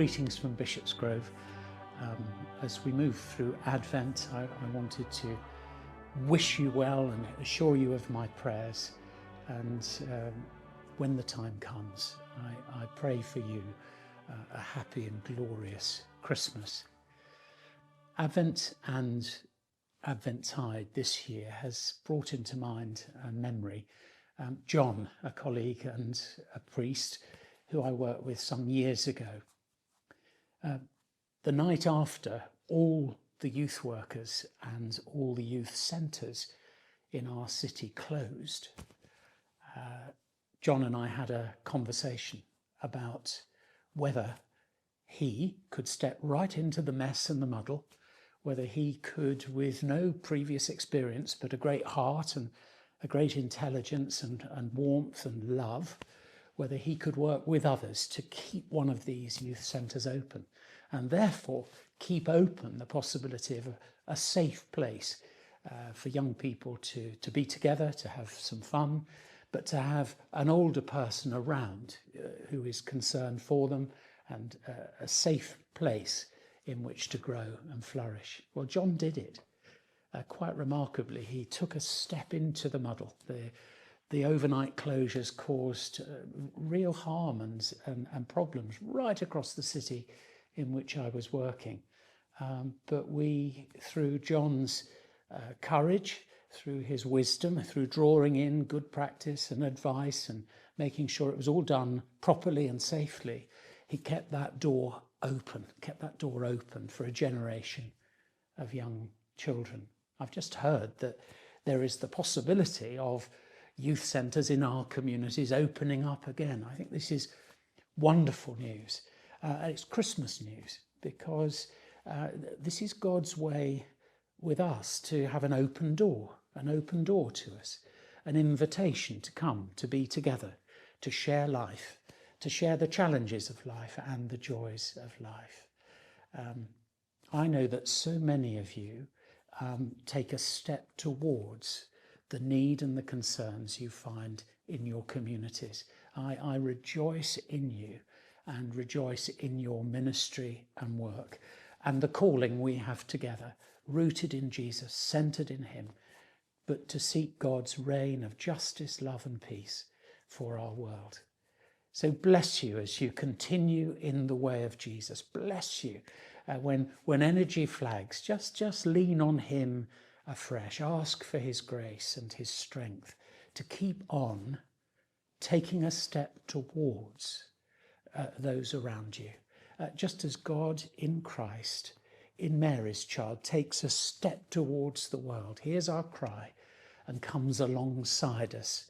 greetings from Bishop's Grove. As we move through Advent, I wanted to wish you well and assure you of my prayers. And when the time comes, I pray for you a happy and glorious Christmas. Advent and Adventtide this year has brought into mind a memory. John, a colleague and a priest who I worked with some years ago. The night after all the youth workers and all the youth centres in our city closed, John and I had a conversation about whether he could step right into the mess and the muddle, whether he could, with no previous experience, but a great heart and a great intelligence and warmth and love, whether he could work with others to keep one of these youth centres open, and therefore keep open the possibility of a safe place for young people to be together, to have some fun, but to have an older person around who is concerned for them, and a safe place in which to grow and flourish. Well, John did it. Quite remarkably, he took a step into the muddle. The overnight closures caused real harm and problems right across the city in which I was working. But we, through John's courage, through his wisdom, through drawing in good practice and advice and making sure it was all done properly and safely, he kept that door open for a generation of young children. I've just heard that there is the possibility of youth centres in our communities opening up again. I think this is wonderful news. It's Christmas news, because this is God's way with us to have an open door to us, an invitation to come, to be together, to share life, to share the challenges of life and the joys of life. I know that so many of you take a step towards the need and the concerns you find in your communities. I rejoice in you and rejoice in your ministry and work and the calling we have together, rooted in Jesus, centred in him, but to seek God's reign of justice, love and peace for our world. So bless you as you continue in the way of Jesus. Bless you when energy flags, just lean on him afresh. Ask for his grace and his strength to keep on taking a step towards those around you. Just as God in Christ, in Mary's child, takes a step towards the world, hears our cry and comes alongside us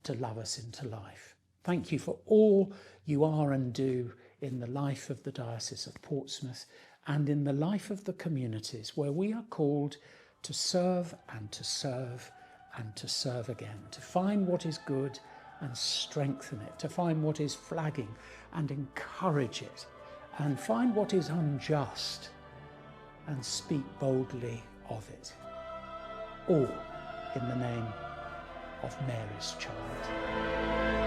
to love us into life. Thank you for all you are and do in the life of the Diocese of Portsmouth and in the life of the communities where we are called to serve and to serve and to serve again, to find what is good and strengthen it, to find what is flagging and encourage it, and find what is unjust and speak boldly of it. All in the name of Mary's child.